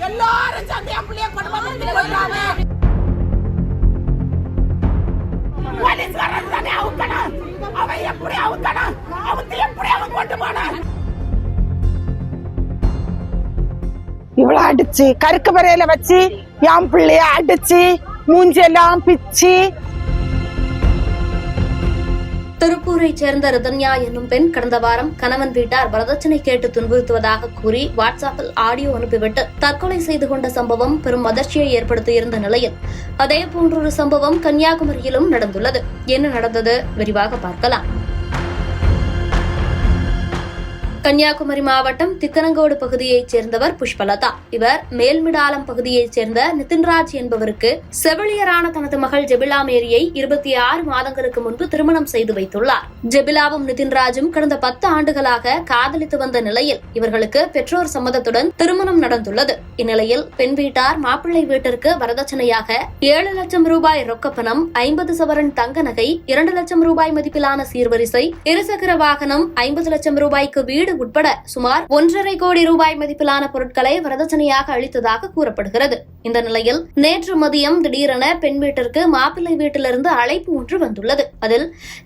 எல்லாரும் சேர்ந்து என் பிள்ளைய குடும்பம் போலீஸ்காரன் தானே அவுக்கணும். அவன் எப்படி அவுக்கணும்? அவன் எப்படி அவன் கொண்டு போனான்? இவ்வளவு அடிச்சு கருக்கு பறையில வச்சு என் பிள்ளைய அடிச்சு மூஞ்செல்லாம் பிச்சு. திருப்பூரைச் சேர்ந்த ரிதன்யா என்னும் பெண் கடந்த வாரம் கணவன் வீட்டார் வரதட்சணை கேட்டு துன்புறுத்துவதாக கூறி வாட்ஸ்அப்பில் ஆடியோ அனுப்பிவிட்டு தற்கொலை செய்து கொண்ட சம்பவம் பெரும் அதிர்ச்சியை ஏற்படுத்தியிருந்த நிலையில் அதே போன்றொரு சம்பவம் கன்னியாகுமரியிலும் நடந்துள்ளது. என்ன நடந்தது விரிவாக பார்க்கலாம். கன்னியாகுமரி மாவட்டம் திக்கனங்கோடு பகுதியைச் சேர்ந்தவர் புஷ்பலதா. இவர் மேல்மிடாலம் பகுதியைச் சேர்ந்த நிதின்ராஜ் என்பவருக்கு செவிலியரான தனது மகள் ஜெபிலா மேரியை 26 மாதங்களுக்கு முன்பு திருமணம் செய்து வைத்துள்ளார். ஜெபிலாவும் நிதின்ராஜும் கடந்த 10 ஆண்டுகளாக காதலித்து வந்த நிலையில் இவர்களுக்கு பெற்றோர் சம்மதத்துடன் திருமணம் நடந்துள்ளது. இந்நிலையில் பெண் வீட்டார் மாப்பிள்ளை வீட்டிற்கு வரதட்சணையாக 7 லட்சம் ரூபாய் ரொக்கப்பணம், 50 சவரன் தங்க நகை, 2 லட்சம் ரூபாய் மதிப்பிலான சீர்வரிசை, இருசக்கர வாகனம், 50 லட்சம் ரூபாய்க்கு வீடு உட்பட சுமார் 1.5 கோடி ரூபாய் மதிப்பிலான பொருட்களை வரதட்சணையாக அளித்ததாக கூறப்படுகிறது. இந்த நிலையில் நேற்று மதியம் திடீரென பெண் வீட்டிற்கு மாப்பிள்ளை வீட்டிலிருந்து அழைப்பு ஒன்று வந்துள்ளது. அதில்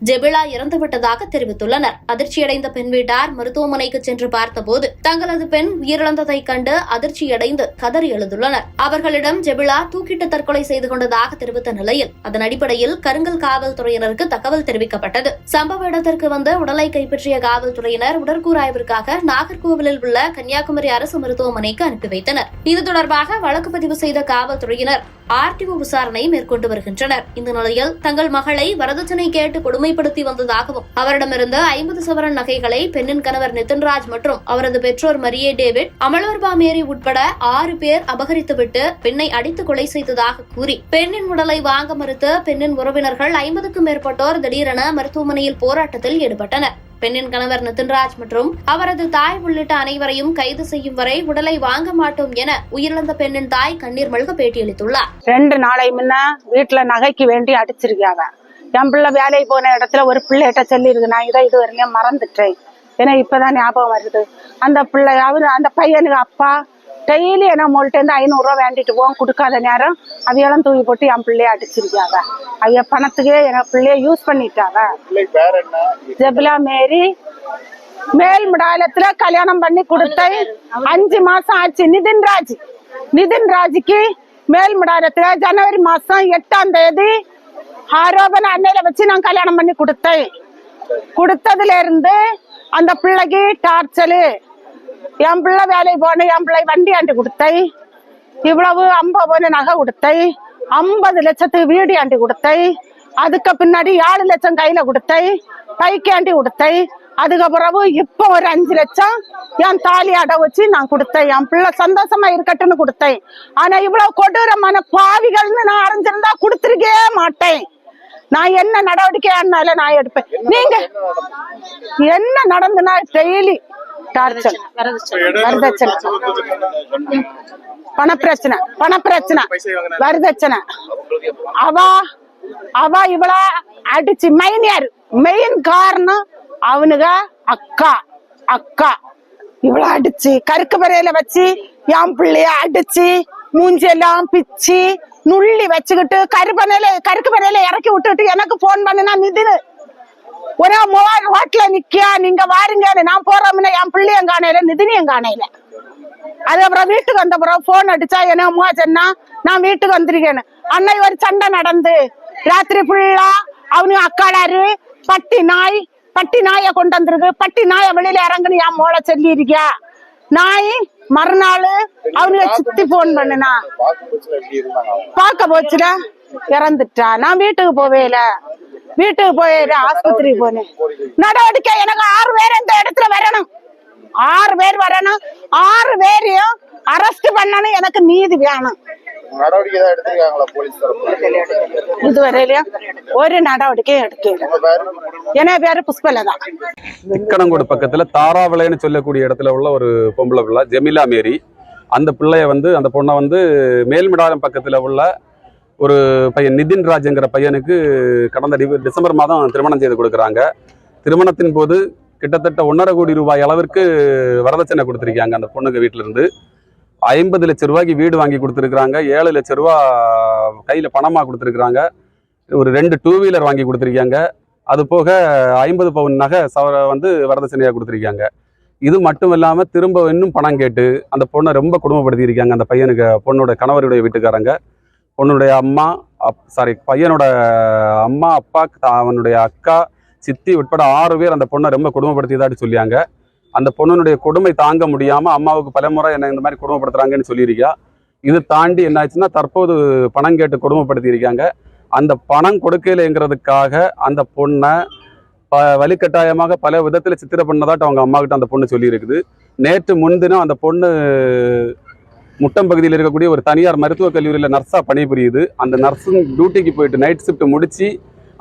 ஜெபிலா இறந்துவிட்டதாக தெரிவித்துள்ளனர். அதிர்ச்சியடைந்த பெண் வீட்டார் மருத்துவமனைக்கு சென்று பார்த்தபோது தங்களது பெண் உயிரிழந்ததை கண்டு அதிர்ச்சியடைந்து கதறி எழுந்துள்ளனர். அவர்களிடம் ஜெபிலா தூக்கிட்டு தற்கொலை செய்து கொண்டதாக தெரிவித்த நிலையில் அதன் அடிப்படையில் கருங்கல் காவல்துறையினருக்கு தகவல் தெரிவிக்கப்பட்டது. சம்பவ இடத்திற்கு வந்த உடலை கைப்பற்றிய காவல்துறையினர் உடற்கூறாய்வு நாகர்கோவிலில் உள்ள கன்னியாகுமரி அரசு மருத்துவமனைக்கு அனுப்பி வைத்தனர். இது தொடர்பாக வழக்கு பதிவு செய்த காவல்துறையினர் ஆர்டிஓ விசாரணை மேற்கொண்டு வருகின்றனர். இந்த நிலையில் தங்கள் மகளை வரதட்சணை கேட்டு கொடுமைப்படுத்தி வந்ததாகவும் அவரிடமிருந்து 50 சவரன் நகைகளை பெண்ணின் கணவர் நிதின்ராஜ் மற்றும் அவரது பெற்றோர் மரியே டேவிட், அமலோர்பா மேரி உட்பட 6 பேர் அபகரித்துவிட்டு பெண்ணை அடித்து கொலை செய்ததாக கூறி பெண்ணின் உடலை வாங்க மறுத்து பெண்ணின் உறவினர்கள் 50க்கும் மேற்பட்டோர் திடீரென மருத்துவமனையில் போராட்டத்தில் ஈடுபட்டனர். பெண்ணின் கணவர் நிதின்ராஜ் மற்றும் அவரது தாய் உள்ளிட்ட அனைவரையும் கைது செய்யும் வரை உடலை வாங்க மாட்டோம் என உயிரிழந்த பெண்ணின் தாய் கண்ணீர் மல்க பேட்டியளித்துள்ளார். 2 நாளை முன்ன வீட்டுல நகைக்கு வேண்டி அடிச்சிருக்காங்க. என் பிள்ளை வேலைக்கு போன இடத்துல ஒரு பிள்ளைகிட்ட சொல்லி இருக்கு, நான் இதை இது வரையும் மறந்துட்டேன், ஏன்னா இப்பதான் ஞாபகம் வருது. அந்த பிள்ளை அந்த பையனுக்கு அப்பா டெய்லி என்ன மோல்ட்டு 500 ரூபா வேண்டிட்டு போவோம், கொடுக்காத நேரம் அதையெல்லாம் தூக்கி போட்டு என் பிள்ளைய அடிச்சிருக்காங்க. ஐயா பணத்துக்கே என் பிள்ளைய யூஸ் பண்ணிட்டாங்க. ஜெபிலா மேரி மேல்மிடாலத்துல கல்யாணம் பண்ணி கொடுத்தேன். 5 மாசம் ஆச்சு. நிதின்ராஜுக்கு மேல்மிடாலத்துல ஜனவரி மாசம் 8ஆம் தேதி ஆரோபண அன்னையில வச்சு நான் கல்யாணம் பண்ணி கொடுத்தேன். கொடுத்ததுல இருந்து அந்த பிள்ளைக்கு டார்ச்சலு. என் பிள்ளை வேலைக்கு போன என் பிள்ளை வண்டி ஆண்டு கொடுத்தை, இவ்வளவு 50 நகை கொடுத்தை, 50 லட்சத்துக்கு வீடு ஆண்டி கொடுத்தை, அதுக்கு பின்னாடி 7 லட்சம் கையில கொடுத்தை, பைக்கு ஆண்டி கொடுத்தை, அதுக்கப்புறம் இப்ப ஒரு 5 லட்சம் என் தாலி அடை வச்சு நான் கொடுத்தேன். என் பிள்ளை சந்தோஷமா இருக்கட்டும்னு கொடுத்தேன். ஆனா இவ்வளவு கொடூரமான பாவிகள்னு நான் அறிஞ்சிருந்தா கொடுத்துருக்கே மாட்டேன். நான் என்ன நடவடிக்கை ஆனாலும் நான் எடுப்பேன். நீங்க என்ன நடந்துனா டெய்லி டார்ச்சர், வரதட்சணை, பணப்பிரச்சனை, வரதட்சணை. அவ இவளா அடிச்சு மெயின் காரணம் அவனுங்க அக்கா இவளை அடிச்சு கருக்கு பறையில வச்சு என் பிள்ளைய அடிச்சு மூஞ்செல்லாம் பிச்சு நுள்ளி வச்சுக்கிட்டு கருக்கு பறையில இறக்கி விட்டுட்டு எனக்கு போன் பண்ணுனா நிதினு ஒரே ரோட்ல நிக்கியா, நீங்க வாருங்க, நான் போறோம்னா என் பிள்ளையும் காணையில நிதினியும் காணையில. அதுக்கப்புறம் வீட்டுக்கு வந்த பிறகு போன் அடிச்சா என்ன அம்மா சொன்னா நான் வீட்டுக்கு வந்திருக்கேன்னு. அன்னை ஒரு சண்டை நடந்து ராத்திரி ஃபுல்லா அவனு அக்காடாரு பட்டி நாயை கொண்டு வந்திருக்கு. பட்டி நாயை வெளியில இறங்குன்னு என் மோளை சொல்லி இருக்கியா. நாய் மறுநாள் அவனுக்கு சித்தி போன் பண்ணுனா பார்க்க போச்சுல இறந்துட்டா. நான் வீட்டுக்கு போவேல, வீட்டுக்கு போய் ஆஸ்பத்திரிக்கு போனேன். நடவடிக்கை எனக்கு 6 பேர் இந்த இடத்துல வரணும், 6 பேர் வரணும், 6 பேரையும் அரெஸ்ட் பண்ணணும். எனக்கு நீதி வேணும். இதுவரையிலயும் ஒரு நடவடிக்கையும் எடுக்கல. என் பேரு புஷ்பலதா. திக்கனங்கோடு பக்கத்துல தாராவிளைன்னு சொல்லக்கூடிய இடத்துல உள்ள ஒரு பொம்பளை பிள்ளை ஜெமிலா மேரி. அந்த பிள்ளைய அந்த பொண்ணை மேல்மிடாலம் பக்கத்துல உள்ள ஒரு பையன் நிதின்ராஜ்ங்கிற பையனுக்கு கடந்த டிசம்பர் மாதம் திருமணம் செய்து கொடுக்குறாங்க. திருமணத்தின் போது கிட்டத்தட்ட 1.5 கோடி ரூபாய் அளவிற்கு வரதட்சணை கொடுத்துருக்காங்க அந்த பொண்ணுங்க வீட்டில இருந்து. 50 லட்சம் ரூபாய்க்கு வீடு வாங்கி கொடுத்துருக்குறாங்க. 7 லட்சம் ரூபா கையில் பணமாக கொடுத்துருக்குறாங்க. ஒரு 2 டூ வீலர் வாங்கி கொடுத்துருக்காங்க. அது போக 50 பவுன் நகை வந்து வரதட்சணையாக கொடுத்துருக்காங்க. இது மட்டும் இல்லாமல் திரும்ப இன்னும் பணம் கேட்டு அந்த பொண்ணை ரொம்ப கொடுமைப்படுத்தியிருக்காங்க. அந்த பையனுக்கு பொண்ணோட கணவருடைய வீட்டுக்காரங்க, பொண்ணுடைய அம்மா பையனோட அம்மா, அப்பா, அவனுடைய அக்கா, சித்தி உட்பட 6 பேர் அந்த பொண்ணை ரொம்ப கொடுமைப்படுத்தியதாட்டு சொல்லியாங்க. அந்த பொண்ணுடைய கொடுமை தாங்க முடியாமல் அம்மாவுக்கு பலமுறை என்ன இந்த மாதிரி கொடுமைப்படுத்துறாங்கன்னு சொல்லியிருக்கா. இது தாண்டி என்னாச்சுன்னா தற்போது பணம் கேட்டு கொடுமைப்படுத்தியிருக்காங்க. அந்த பணம் கொடுக்கலைங்கிறதுக்காக அந்த பொண்ணை வலுக்கட்டாயமாக பல விதத்தில் சித்திர பண்ணதாட்டு அவங்க அம்மா கிட்ட அந்த பொண்ணு சொல்லியிருக்குது. நேற்று முன்தினம் அந்த பொண்ணு முட்டம் பகுதியில் இருக்கக்கூடிய ஒரு தனியார் மருத்துவக் கல்லூரியில் நர்ஸாக பணிபுரியுது. அந்த நர்ஸிங் டியூட்டிக்கு போயிட்டு நைட் ஷிஃப்ட் முடிச்சு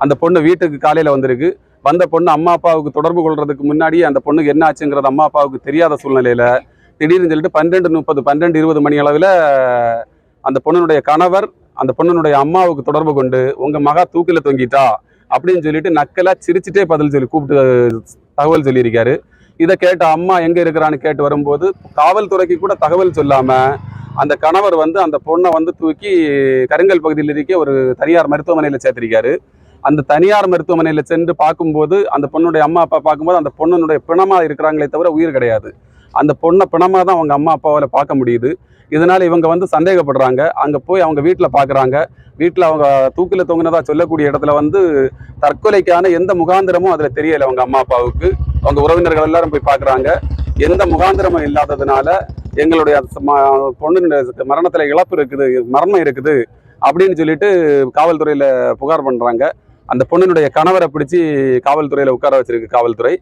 அந்த பொண்ணு வீட்டுக்கு காலையில் வந்திருக்கு. வந்த பொண்ணு அம்மா அப்பாவுக்கு தொடர்பு கொள்றதுக்கு முன்னாடியே அந்த பொண்ணுக்கு என்ன ஆச்சுங்கிறது அம்மா அப்பாவுக்கு தெரியாத சூழ்நிலையில் திடீர்னு சொல்லிட்டு 12:30 12:20 மணி அளவில் அந்த பொண்ணுடைய கணவர் அந்த பொண்ணுடைய அம்மாவுக்கு தொடர்பு கொண்டு உங்கள் மகா தூக்கில் தொங்கிட்டா அப்படின்னு சொல்லிட்டு நக்கலாக சிரிச்சுட்டே கூப்பிட்டு தகவல் சொல்லியிருக்காரு. இதை கேட்ட அம்மா எங்கே இருக்கிறான்னு கேட்டு வரும்போது காவல்துறைக்கு கூட தகவல் சொல்லாமல் அந்த கணவர் வந்து அந்த பொண்ணை வந்து தூக்கி கருங்கல் பகுதியில் இருக்க ஒரு தனியார் மருத்துவமனையில் சேர்த்திருக்காரு. அந்த தனியார் மருத்துவமனையில் சென்று பார்க்கும்போது அந்த பொண்ணுடைய அம்மா அப்பா பார்க்கும்போது அந்த பொண்ணுடைய பிணமாக இருக்கிறாங்களே தவிர உயிர் கிடையாது. அந்த பொண்ணை பிணமாக தான் அவங்க அம்மா அப்பாவால் பார்க்க முடியுது. இதனால் இவங்க வந்து சந்தேகப்படுறாங்க. அங்கே போய் அவங்க வீட்டில் பார்க்குறாங்க. வீட்டில் அவங்க தூக்கில் தொங்கினதா சொல்லக்கூடிய இடத்துல வந்து தற்கொலைக்கான எந்த முகாந்திரமும் அதில் தெரியலை. அவங்க அம்மா அப்பாவுக்கு அவங்க உறவினர்கள் எல்லாரும் போய் பார்க்குறாங்க. எந்த முகாந்திரமும் இல்லாததுனால எங்களுடைய பொண்ணு மரணத்தில் இழப்பு இருக்குது, மரணம் இருக்குது அப்படின்னு சொல்லிட்டு காவல்துறையில் புகார் பண்ணுறாங்க. அந்த பொண்ணுடைய கணவரை பிடிச்சி காவல்துறையில் உட்கார வச்சிருக்கு காவல்துறை.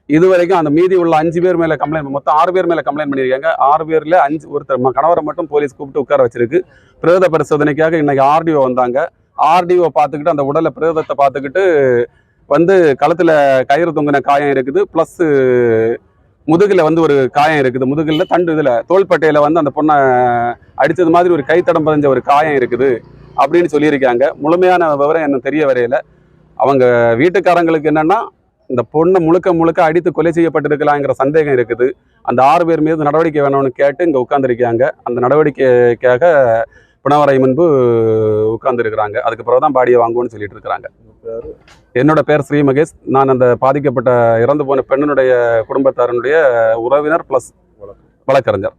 இதுவரைக்கும் அந்த மீதி உள்ள 5 பேர் மேலே கம்ப்ளைண்ட், மொத்தம் 6 பேர் மேலே கம்ப்ளைண்ட் பண்ணியிருக்காங்க. 6 பேரில் 5 ஒருத்தர் கணவரை மட்டும் போலீஸ் கூப்பிட்டு உட்கார வச்சிருக்கு. பிரேத பரிசோதனைக்காக இன்னைக்கு ஆர்டிஓ வந்தாங்க. ஆர்டிஓ பார்த்துக்கிட்டு அந்த உடலை பிரேதத்தை பார்த்துக்கிட்டு வந்து கழுத்தில் கயிறு தொங்கின காயம் இருக்குது, ப்ளஸ் முதுகில் வந்து ஒரு காயம் இருக்குது. முதுகில் இதில் தோள்பட்டையில் வந்து அந்த பொண்ணை அடித்தது மாதிரி ஒரு கைத்தடம் பதிஞ்ச ஒரு காயம் இருக்குது அப்படின்னு சொல்லியிருக்காங்க. முழுமையான விவரம் இன்னும் தெரிய வரையில. அவங்க வீட்டுக்காரங்களுக்கு என்னன்னா இந்த பொண்ணை முழுக்க அடித்து கொலை செய்யப்பட்டிருக்கலாங்கிற சந்தேகம் இருக்குது. அந்த 6 பேர் மீது நடவடிக்கை வேணும்னு கேட்டு இங்கே உட்கார்ந்துருக்காங்க. அந்த நடவடிக்கைக்காக பிணவரை முன்பு உட்கார்ந்துருக்கிறாங்க. அதுக்கு பிறகு தான் பாடியை வாங்குவோன்னு சொல்லிட்டு இருக்கிறாங்க. என்னோட பேர் ஸ்ரீ மகேஷ். நான் அந்த பாதிக்கப்பட்ட இறந்து போன பெண்ணுடைய குடும்பத்தாரனுடைய உறவினர் ப்ளஸ் வழக்கறிஞர்.